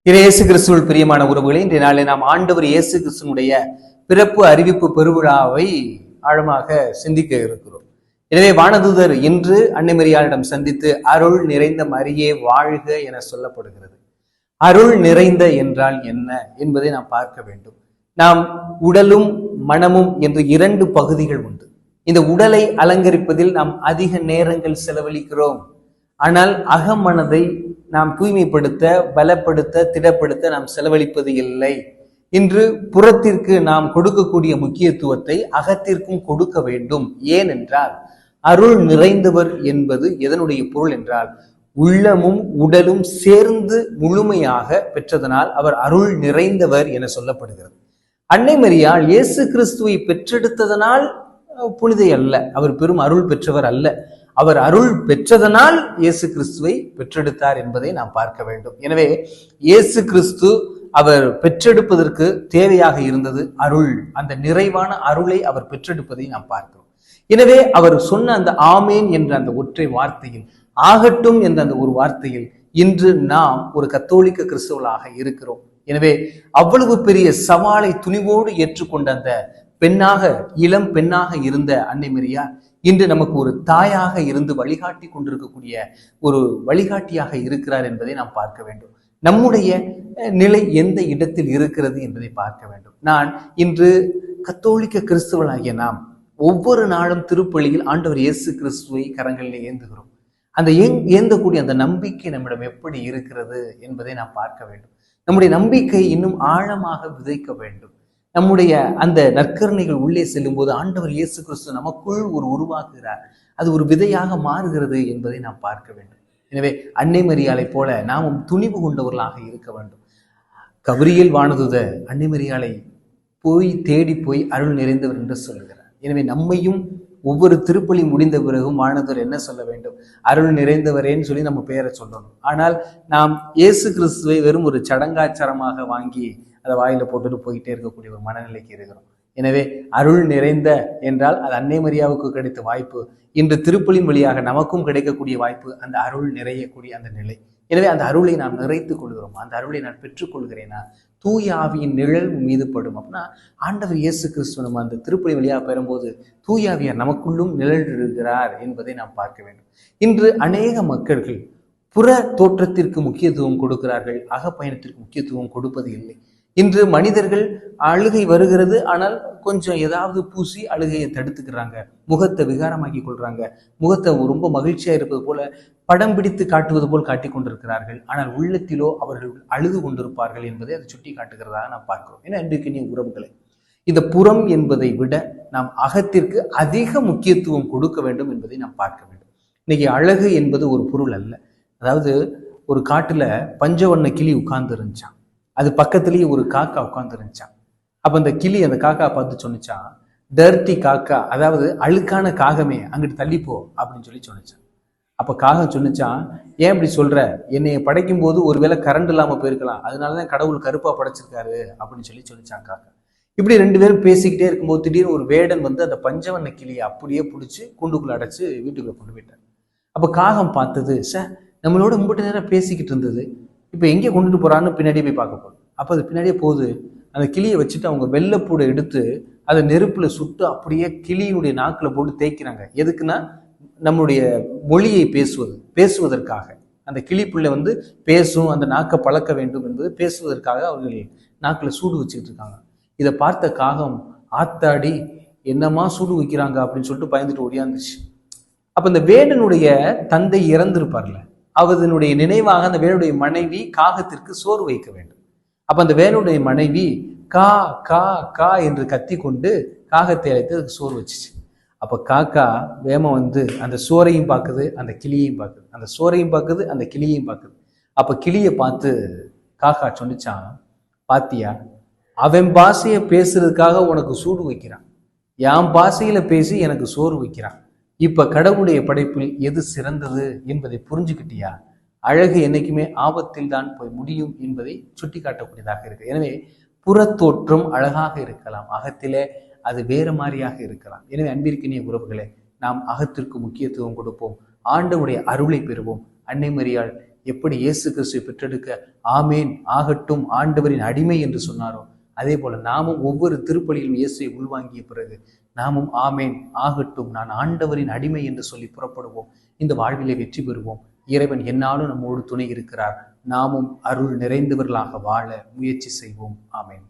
இயேசு கிறிஸ்துவில் பிரியமான உறவுகளை இன்றைய நாளில் நாம் ஆண்டவர் இயேசு கிறிஸ்துவனுடைய பிறப்பு அறிவிப்பு பெருவிழாவை ஆழமாக சிந்திக்க இருக்கிறோம். எனவே வானதூதர் இன்று அன்னை மரியாளிடம் சந்தித்து அருள் நிறைந்த மரியே வாழ்க என சொல்லப்படுகிறது. அருள் நிறைந்த என்றால் என்ன என்பதை நாம் பார்க்க வேண்டும். நாம் உடலும் மனமும் என்று இரண்டு பகுதிகள் உண்டு. இந்த உடலை அலங்கரிப்பதில் நாம் அதிக நேரங்கள் செலவழிக்கிறோம். ஆனால் அகமனதை நாம் தூய்மைப்படுத்த, பலப்படுத்த, திடப்படுத்த நாம் செலவழிப்பது இல்லை. இன்று புறத்திற்கு நாம் கொடுக்கக்கூடிய முக்கியத்துவத்தை அகத்திற்கும் கொடுக்க வேண்டும். ஏனென்றால் அருள் நிறைந்தவர் என்பது எதனுடைய பொருள் என்றால் உள்ளமும் உடலும் சேர்ந்து முழுமையாக பெற்றதனால் அவர் அருள் நிறைந்தவர் என சொல்லப்படுகிறது. அன்னை மரியாள் இயேசு கிறிஸ்துவை பெற்றெடுத்ததனால் புனிதை அல்ல, அவர் பெரும் அருள் பெற்றவர் அல்ல. அவர் அருள் பெற்றதனால் இயேசு கிறிஸ்துவை பெற்றெடுத்தார் என்பதை நாம் பார்க்க வேண்டும். எனவே இயேசு கிறிஸ்து அவர் பெற்றெடுப்பதற்கு தேவையாக இருந்தது அருள். அந்த நிறைவான அருளை அவர் பெற்றெடுப்பதை நாம் பார்க்கிறோம். எனவே அவர் சொன்ன அந்த ஆமேன் என்ற அந்த ஒற்றை வார்த்தையில், ஆகட்டும் என்ற அந்த ஒரு வார்த்தையில் இன்று நாம் ஒரு கத்தோலிக்க கிறிஸ்தவர்களாக இருக்கிறோம். எனவே அவ்வளவு பெரிய சவாலை துணிவோடு ஏற்றுக்கொண்ட அந்த பெண்ணாக, இளம் பெண்ணாக இருந்த அன்னை மரியா இன்று நமக்கு ஒரு தாயாக இருந்து வழிகாட்டி கொண்டிருக்கக்கூடிய ஒரு வழிகாட்டியாக இருக்கிறார் என்பதை நாம் பார்க்க வேண்டும். நம்முடைய நிலை எந்த இடத்தில் இருக்கிறது என்பதை பார்க்க வேண்டும். நான் இன்று கத்தோலிக்க கிறிஸ்தவர்களாகிய நாம் ஒவ்வொரு நாளும் திருப்பலியில் ஆண்டவர் இயேசு கிறிஸ்துவை கரங்களிலே ஏந்துகிறோம். அந்த ஏந்தக்கூடிய அந்த நம்பிக்கை நம்மிடம் எப்படி இருக்கிறது என்பதை நாம் பார்க்க வேண்டும். நம்முடைய நம்பிக்கை இன்னும் ஆழமாக விதைக்க வேண்டும். நம்முடைய அந்த நற்கருணைகள் உள்ளே செல்லும் போது ஆண்டவர் இயேசு கிறிஸ்து நமக்குள் ஒரு உருவாக்குகிறார். அது ஒரு விதையாக மாறுகிறது என்பதை நாம் பார்க்க வேண்டும். எனவே அன்னை மரியாளை போல நாமும் துணிவு கொண்டவர்களாக இருக்க வேண்டும். கபிரியேல் வானதூதர் அன்னை மரியாளை தேடி போய் அருள் நிறைந்தவர் என்று சொல்லுகிறார். எனவே நம்மையும் ஒவ்வொரு திருப்பலி முடிந்த பிறகும் வானதூதர் என்ன சொல்ல வேண்டும்? அருள் நிறைந்தவரேன்னு சொல்லி நம்ம பெயரை சொல்லணும். ஆனால் நாம் இயேசு கிறிஸ்துவை வெறும் ஒரு சடங்காச்சாரமாக வாங்கி அதை வாயில போட்டுட்டு போயிட்டே இருக்கக்கூடிய ஒரு மனநிலைக்கு இருக்கிறோம். எனவே அருள் நிறைந்த என்றால் அது அன்னை மரியாவுக்கு கிடைத்த வாய்ப்பு. இன்று திருப்பலின் வழியாக நமக்கும் கிடைக்கக்கூடிய வாய்ப்பு அந்த அருள் நிறையக்கூடிய அந்த நிலை. எனவே அந்த அருளை நாம் நிறைத்துக் கொள்கிறோம். அந்த அருளை நான் பெற்றுக்கொள்கிறேனா? தூய ஆவியின் நிழல் மீது படும். அப்படின்னா ஆண்டவர் இயேசு கிறிஸ்து நம்ம அந்த திருப்பலி வழியாக பெறும்போது தூய ஆவியார் நமக்குள்ளும் நிழல் இருக்கிறார் என்பதை நாம் பார்க்க வேண்டும். இன்று அநேக மக்கள்கள் புற தோற்றத்திற்கு முக்கியத்துவம் கொடுக்கிறார்கள், அகப்பயணத்திற்கு முக்கியத்துவம் கொடுப்பது இல்லை. இன்று மனிதர்கள் அழுகை வருகிறது, ஆனால் கொஞ்சம் ஏதாவது பூசி அழுகையை தடுத்துக்கிறாங்க, முகத்தை விகாரமாக்கி கொள்றாங்க, முகத்தை ரொம்ப மகிழ்ச்சியா இருப்பது போல படம் பிடித்து காட்டுவது போல் காட்டி கொண்டிருக்கிறார்கள். ஆனால் உள்ளத்திலோ அவர்கள் அழுது கொண்டிருப்பார்கள் என்பதை அதை சுட்டி காட்டுகிறதாக நாம் பார்க்கிறோம். ஏன்னா இன்றைக்கு உறவுகளை இந்த புறம் என்பதை விட நாம் அகத்திற்கு அதிக முக்கியத்துவம் கொடுக்க வேண்டும் என்பதை நாம் பார்க்க வேண்டும். இன்னைக்கு அழகு என்பது ஒரு பொருள் அல்ல. அதாவது ஒரு காட்டுல பஞ்சவண்ண கிளி உட்கார்ந்து இருந்துச்சான், அது பக்கத்துலேயே ஒரு காக்கா உட்கார்ந்து இருந்துச்சான். அப்ப அந்த கிளி அந்த காக்கா பார்த்து சொன்னிச்சான், டர்ட்டி காக்கா, அதாவது அழுக்கான காகமே அங்கிட்டு தள்ளிப்போ அப்படின்னு சொல்லி சொன்னிச்சான். அப்ப காகம் சொன்னிச்சான், ஏன் இப்படி சொல்ற? என்னைய படைக்கும் போது ஒருவேளை கரண்ட் இல்லாம போயிருக்கலாம், அதனாலதான் கடவுள் கருப்பா படைச்சிருக்காரு அப்படின்னு சொல்லி சொன்னிச்சான் காக்கா. இப்படி ரெண்டு பேரும் பேசிக்கிட்டே இருக்கும்போது திடீர்னு ஒரு வேடன் வந்து அந்த பஞ்சவண்ண கிளியை அப்படியே பிடிச்சி கூண்டுக்குள்ள அடைச்சு வீட்டுக்குள்ள கொண்டு போயிட்டார். அப்ப காகம் பார்த்தது, சார் நம்மளோட மும்பிட்டு நேரம் பேசிக்கிட்டு இருந்தது, இப்போ எங்கே கொண்டுட்டு போறான்னு பின்னாடியே போய் பார்க்க போகுது. அப்போ அது பின்னாடியே போகுது. அந்த கிளியை வச்சுட்டு அவங்க வெள்ளைப்பூடை எடுத்து அதை நெருப்புல சுட்டு அப்படியே கிளியினுடைய நாக்கில் போட்டு தேய்க்கிறாங்க. எதுக்குன்னா நம்முடைய மொழியை பேசுவதற்காக. அந்த கிளிப்புள்ள வந்து பேசும், அந்த நாக்கை பழக்க வேண்டும் என்பது பேசுவதற்காக அவர்கள் நாக்கில் சூடு வச்சுக்கிட்டு இருக்காங்க. இதை பார்த்த காகம், ஆத்தாடி என்னமா சூடு வைக்கிறாங்க அப்படின்னு சொல்லிட்டு பயந்துட்டு ஓடியாந்துச்சு. அப்ப இந்த வேடனுடைய தந்தை இறந்திருப்பார்ல, அவதனுடைய நினைவாக அந்த வேனுடைய மனைவி காகத்திற்கு சோறு வைக்க வேண்டும். அப்ப அந்த வேனுடைய மனைவி கா கா கா என்று கத்தி கொண்டு காகத்தை அழைத்து அதுக்கு சோறு வச்சுச்சு. அப்ப காக்கா வேம வந்து அந்த சோறையும் பார்க்குது, அந்த கிளியையும் பார்க்குது, அந்த சோறையும் பார்க்குது, அந்த கிளியையும் பார்க்குது. அப்ப கிளியை பார்த்து காக்கா சொன்னிச்சான், பாத்தியா, அவன் பாஷையை பேசுறதுக்காக உனக்கு சூடு வைக்கிறான், என் பாஷையில பேசி எனக்கு சோறு வைக்கிறான். இப்ப கடவுளுடைய படைப்பில் எது சிறந்தது என்பதை புரிஞ்சுக்கிட்டியா? அழகு என்னைக்குமே ஆபத்தில் தான் போய் முடியும் என்பதை சுட்டி காட்டக்கூடியதாக இருக்கு. எனவே புறத்தோற்றம் அழகாக இருக்கலாம், அகத்திலே அது வேறு மாதிரியாக இருக்கலாம். எனவே அன்பிற்கினிய உறவுகளே, நாம் அகத்திற்கு முக்கியத்துவம் கொடுப்போம், ஆண்டவருடைய அருளை பெறுவோம். அன்னை மரியாள் எப்படி இயேசு கிறிஸ்துவை பெற்றெடுக்க ஆமேன் ஆகட்டும் ஆண்டவரின் அடிமை என்று சொன்னாரோ, அதே போல நாமும் ஒவ்வொரு திருப்பலியிலும் இயேசுவை உள்வாங்கிய பிறகு நாமும் ஆமேன் ஆகட்டும் நான் ஆண்டவரின் அடிமை என்று சொல்லி புறப்படுவோம். இந்த வாழ்விலே வெற்றி பெறுவோம். இறைவன் என்னாலும் நம்மோடு துணை இருக்கிறார். நாமும் அருள் நிறைந்தவர்களாக வாழ முயற்சி செய்வோம். ஆமேன்.